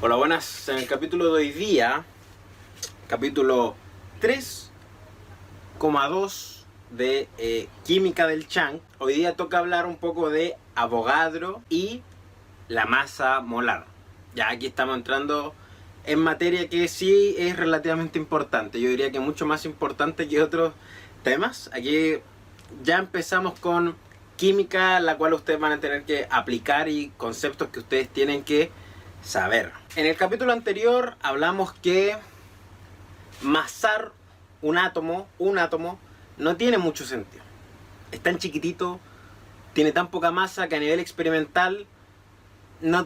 Hola, buenas. En el capítulo de hoy día, capítulo 3,2 de Química del Chang, hoy día toca hablar un poco de Avogadro y la masa molar. Ya aquí estamos entrando en materia que sí es relativamente importante. Yo diría que mucho más importante que otros temas. Aquí ya empezamos con química, la cual ustedes van a tener que aplicar y conceptos que ustedes tienen que saber. En el capítulo anterior hablamos que masar un átomo no tiene mucho sentido. Es tan chiquitito, tiene tan poca masa que a nivel experimental no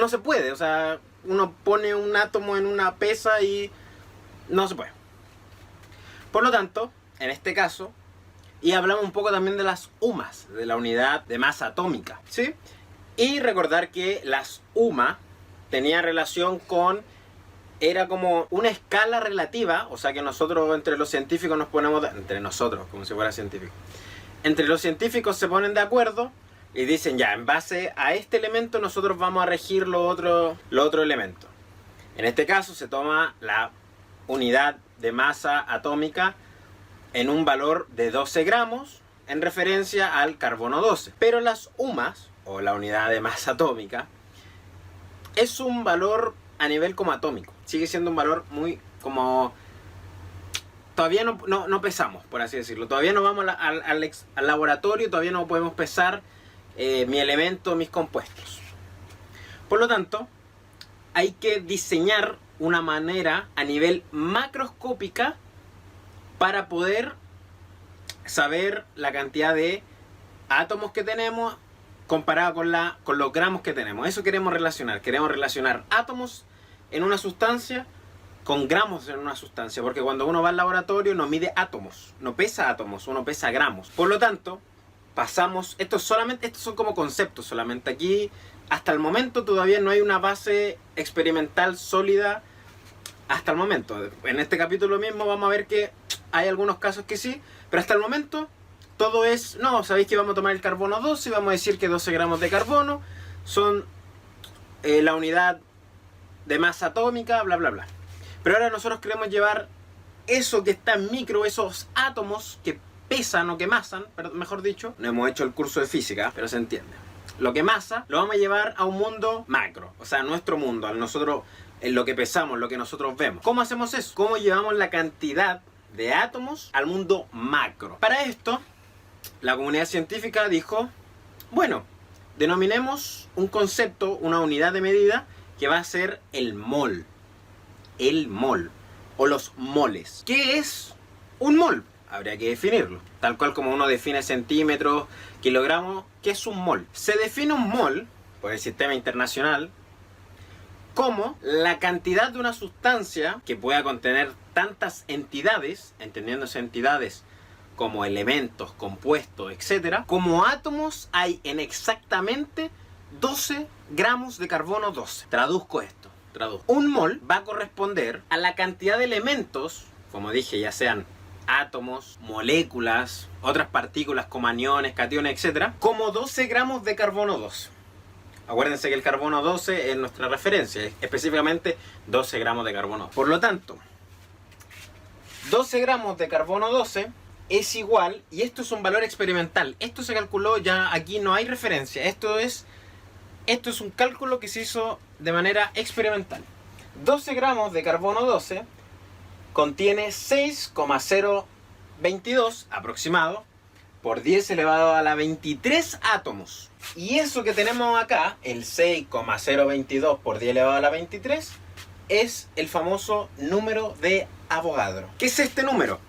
se puede. O sea, uno pone un átomo en una pesa y no se puede. Por lo tanto, en este caso, y hablamos un poco también de las UMAs, de la unidad de masa atómica, ¿sí? Y recordar que las UMA tenían relación con... Era como una escala relativa, o sea que nosotros entre los científicos nos ponemos... Entre nosotros, como si fuera científico. Entre los científicos se ponen de acuerdo y dicen ya, en base a este elemento nosotros vamos a regir los otros elementos. En este caso se toma la unidad de masa atómica en un valor de 12 gramos en referencia al carbono 12. Pero las UMAs, o la unidad de masa atómica, es un valor a nivel como atómico. Sigue siendo un valor muy como... Todavía no pesamos, por así decirlo. Todavía no vamos al laboratorio, todavía no podemos pesar mi elemento, mis compuestos. Por lo tanto, hay que diseñar una manera a nivel macroscópica para poder saber la cantidad de átomos que tenemos comparado con los gramos que tenemos. Eso queremos relacionar. Queremos relacionar átomos en una sustancia con gramos en una sustancia. Porque cuando uno va al laboratorio no mide átomos, no pesa átomos, uno pesa gramos. Por lo tanto, pasamos... Estos son como conceptos solamente. Aquí, hasta el momento, todavía no hay una base experimental sólida. Hasta el momento. En este capítulo mismo vamos a ver que hay algunos casos que sí, pero hasta el momento todo es, no, sabéis que vamos a tomar el carbono 12 y vamos a decir que 12 gramos de carbono son la unidad de masa atómica, bla, bla, bla. Pero ahora nosotros queremos llevar eso que está en micro, esos átomos que pesan o que masan, mejor dicho, no hemos hecho el curso de física, pero se entiende. Lo que masa lo vamos a llevar a un mundo macro, o sea, a nuestro mundo, a nosotros, en lo que pesamos, lo que nosotros vemos. ¿Cómo hacemos eso? ¿Cómo llevamos la cantidad de átomos al mundo macro? Para esto, la comunidad científica dijo, bueno, denominemos un concepto, una unidad de medida, que va a ser el mol. El mol. O los moles. ¿Qué es un mol? Habría que definirlo. Tal cual como uno define centímetros, kilogramos. ¿Qué es un mol? Se define un mol, por el sistema internacional, como la cantidad de una sustancia que pueda contener tantas entidades, entendiéndose entidades como elementos, compuestos, etc. Como átomos hay en exactamente 12 gramos de carbono 12. Traduzco esto. Un mol va a corresponder a la cantidad de elementos, como dije, ya sean átomos, moléculas, otras partículas como aniones, cationes, etc. Como 12 gramos de carbono 12. Acuérdense que el carbono 12 es nuestra referencia, específicamente 12 gramos de carbono. Por lo tanto, 12 gramos de carbono 12 es igual, y esto es un valor experimental. Esto se calculó, ya aquí no hay referencia. Esto es un cálculo que se hizo de manera experimental. 12 gramos de carbono 12 contiene 6,022 aproximado por 10 elevado a la 23 átomos. Y eso que tenemos acá, el 6,022 por 10 elevado a la 23, es el famoso número de Avogadro. ¿Qué es este número?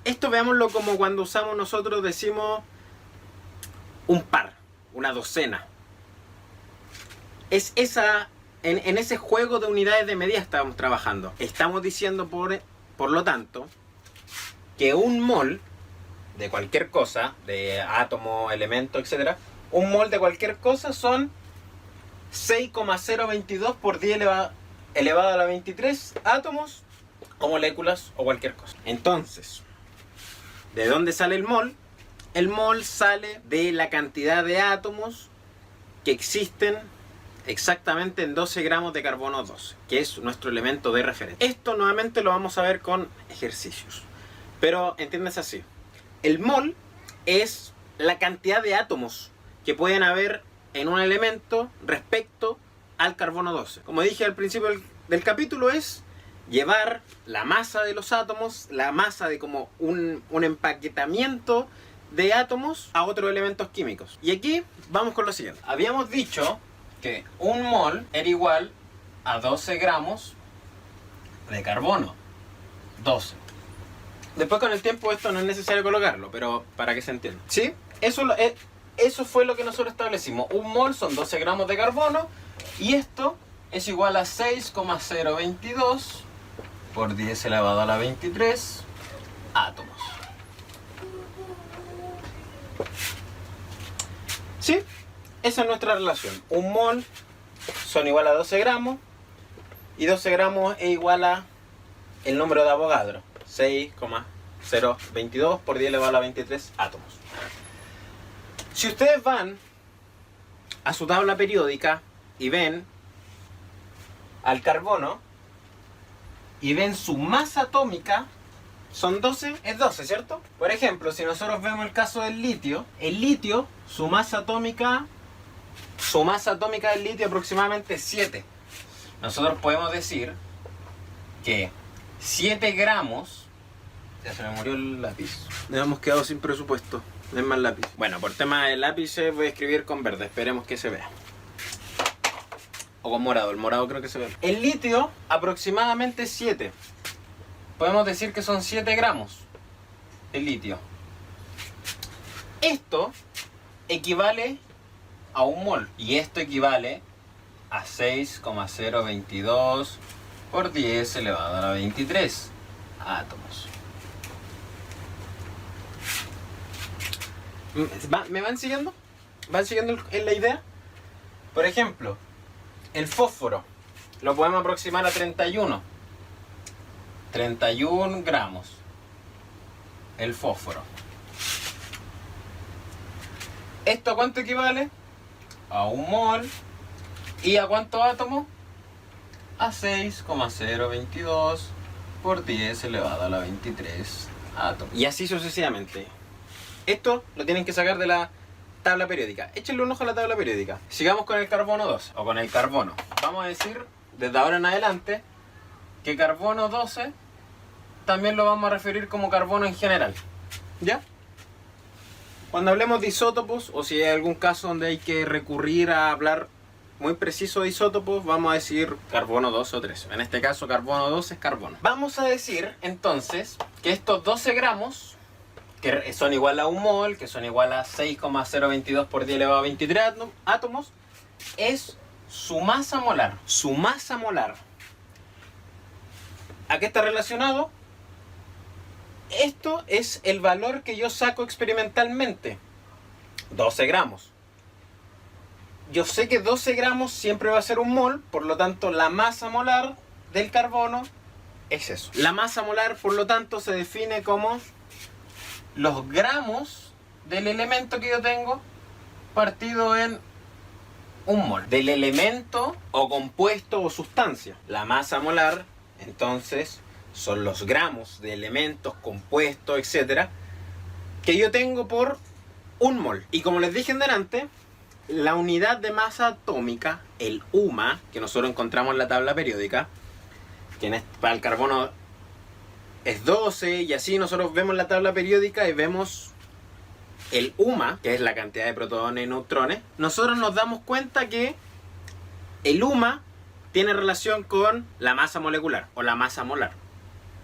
Esto veámoslo como cuando usamos nosotros, decimos un par, una docena. Es esa, en ese juego de unidades de medida estamos trabajando. Estamos diciendo, por lo tanto, que un mol de cualquier cosa, de átomo, elemento, etc., un mol de cualquier cosa son 6,022 por 10 elevado a la 23 átomos o moléculas o cualquier cosa. Entonces, ¿de dónde sale el mol? El mol sale de la cantidad de átomos que existen exactamente en 12 gramos de carbono 12, que es nuestro elemento de referencia. Esto nuevamente lo vamos a ver con ejercicios, pero entiéndase así. El mol es la cantidad de átomos que pueden haber en un elemento respecto al carbono 12. Como dije al principio del capítulo, es llevar la masa de los átomos, la masa de como un empaquetamiento de átomos a otros elementos químicos. Y aquí vamos con lo siguiente. Habíamos dicho que un mol era igual a 12 gramos de carbono 12. Después con el tiempo esto no es necesario colocarlo, pero para que se entienda. ¿Sí? Eso fue lo que nosotros establecimos. Un mol son 12 gramos de carbono y esto es igual a 6,022 por 10 elevado a la 23 átomos. ¿Sí? Esa es nuestra relación. Un mol son igual a 12 gramos y 12 gramos es igual a el número de Avogadro, 6,022 por 10 elevado a la 23 átomos. Si ustedes van a su tabla periódica y ven al carbono y ven su masa atómica, son 12, es 12, ¿cierto? Por ejemplo, si nosotros vemos el caso del litio, el litio, su masa atómica del litio aproximadamente es 7. Nosotros podemos decir que 7 gramos... Ya se me murió el lápiz. Nos hemos quedado sin presupuesto. No hay más lápiz. Bueno, por tema de lápices voy a escribir con verde. Esperemos que se vea. O con morado. El morado creo que se ve. El litio aproximadamente 7. Podemos decir que son 7 gramos el litio. Esto equivale a un mol. Y esto equivale a 6,022 por 10 elevado a la 23 átomos. ¿Me van siguiendo? ¿Van siguiendo en la idea? Por ejemplo, el fósforo lo podemos aproximar a 31 gramos. El fósforo. ¿Esto a cuánto equivale? A un mol. ¿Y a cuántos átomos? A 6,022 por 10 elevado a la 23 átomos. Y así sucesivamente. Esto lo tienen que sacar de la tabla periódica. Échenle un ojo a la tabla periódica. Sigamos con el carbono 12 o con el carbono. Vamos a decir desde ahora en adelante que carbono 12 también lo vamos a referir como carbono en general. ¿Ya? Cuando hablemos de isótopos o si hay algún caso donde hay que recurrir a hablar muy preciso de isótopos, vamos a decir carbono 12 o 13. En este caso carbono 12 es carbono. Vamos a decir entonces que estos 12 gramos, que son igual a un mol, que son igual a 6,022 por 10 elevado a 23 átomos, es su masa molar. Su masa molar. ¿A qué está relacionado? Esto es el valor que yo saco experimentalmente. 12 gramos. Yo sé que 12 gramos siempre va a ser un mol, por lo tanto la masa molar del carbono es eso. La masa molar, por lo tanto, se define como los gramos del elemento que yo tengo partido en un mol. Del elemento o compuesto o sustancia. La masa molar, entonces, son los gramos de elementos, compuestos, etcétera, que yo tengo por un mol. Y como les dije en delante, la unidad de masa atómica, el UMA, que nosotros encontramos en la tabla periódica, que para el carbono es 12, y así nosotros vemos la tabla periódica y vemos el UMA, que es la cantidad de protones y neutrones. Nosotros nos damos cuenta que el UMA tiene relación con la masa molecular, o la masa molar.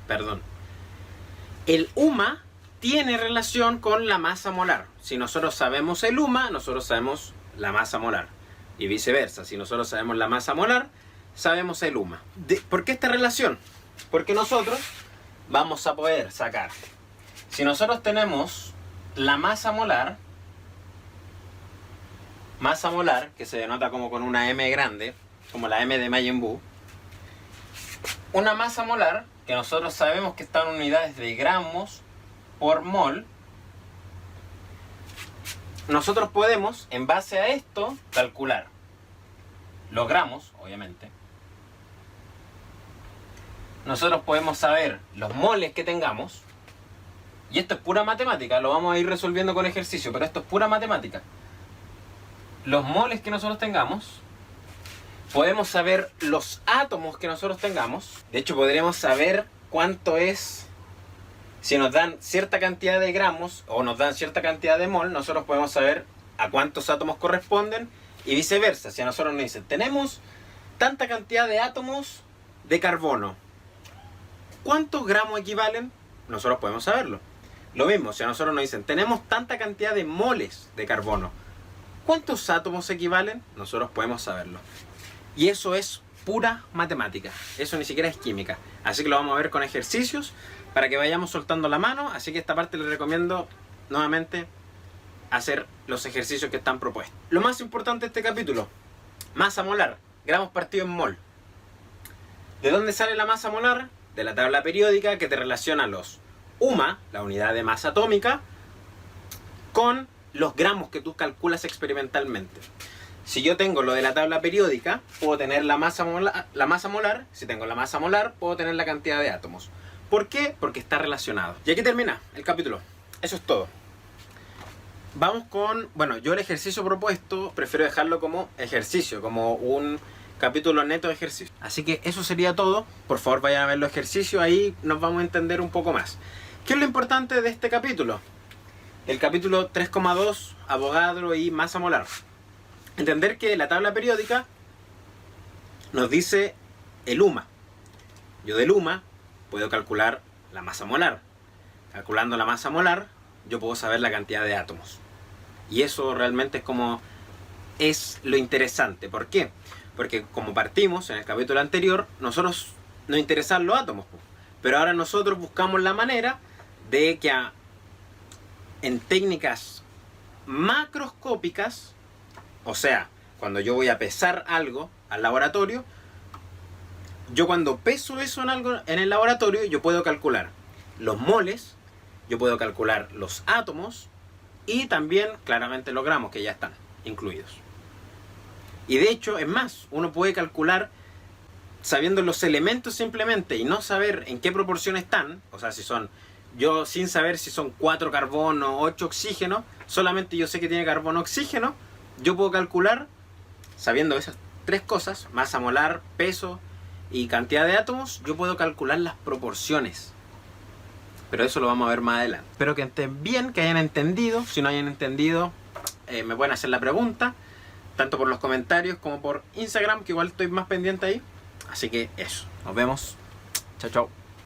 Perdón. El UMA tiene relación con la masa molar. Si nosotros sabemos el UMA, nosotros sabemos la masa molar. Y viceversa, si nosotros sabemos la masa molar, sabemos el UMA. ¿Por qué esta relación? Porque nosotros vamos a poder sacar, si nosotros tenemos la masa molar, que se denota como con una M grande, como la M de Majin Buu, una masa molar que nosotros sabemos que está en unidades de gramos por mol, nosotros podemos, en base a esto, calcular los gramos, obviamente, nosotros podemos saber los moles que tengamos. Y esto es pura matemática, lo vamos a ir resolviendo con ejercicio, pero esto es pura matemática. Los moles que nosotros tengamos, podemos saber los átomos que nosotros tengamos. De hecho, podríamos saber cuánto es, si nos dan cierta cantidad de gramos o nos dan cierta cantidad de mol, nosotros podemos saber a cuántos átomos corresponden y viceversa. Si a nosotros nos dicen, tenemos tanta cantidad de átomos de carbono, ¿cuántos gramos equivalen? Nosotros podemos saberlo. Lo mismo, si a nosotros nos dicen, tenemos tanta cantidad de moles de carbono, ¿cuántos átomos equivalen? Nosotros podemos saberlo. Y eso es pura matemática. Eso ni siquiera es química. Así que lo vamos a ver con ejercicios para que vayamos soltando la mano. Así que esta parte les recomiendo nuevamente hacer los ejercicios que están propuestos. Lo más importante de este capítulo, masa molar, gramos partido en mol. ¿De dónde sale la masa molar? De la tabla periódica que te relaciona los UMA, la unidad de masa atómica, con los gramos que tú calculas experimentalmente. Si yo tengo lo de la tabla periódica, puedo tener la masa molar. Si tengo la masa molar, puedo tener la cantidad de átomos. ¿Por qué? Porque está relacionado. Y aquí termina el capítulo. Eso es todo. Vamos con... Bueno, yo el ejercicio propuesto prefiero dejarlo como ejercicio, como un capítulo neto de ejercicio. Así que eso sería todo. Por favor, vayan a ver los ejercicios. Ahí nos vamos a entender un poco más. ¿Qué es lo importante de este capítulo? El capítulo 3,2, Avogadro y masa molar. Entender que la tabla periódica nos dice el UMA. Yo del UMA puedo calcular la masa molar. Calculando la masa molar, yo puedo saber la cantidad de átomos. Y eso realmente es como es lo interesante. ¿Por qué? Porque como partimos en el capítulo anterior, nosotros nos interesan los átomos. Pero ahora nosotros buscamos la manera de que en técnicas macroscópicas, o sea, cuando yo voy a pesar algo al laboratorio, yo cuando peso eso en algo en el laboratorio, yo puedo calcular los moles, yo puedo calcular los átomos y también claramente los gramos que ya están incluidos. Y de hecho, es más, uno puede calcular sabiendo los elementos simplemente y no saber en qué proporción están, o sea, si son, yo sin saber si son 4 carbono, 8 oxígeno, solamente yo sé que tiene carbono, oxígeno, yo puedo calcular, sabiendo esas tres cosas, masa molar, peso y cantidad de átomos, yo puedo calcular las proporciones. Pero eso lo vamos a ver más adelante. Espero que estén bien, que hayan entendido. Si no hayan entendido, me pueden hacer la pregunta, tanto por los comentarios como por Instagram, que igual estoy más pendiente ahí. Así que eso, nos vemos. Chao, chao.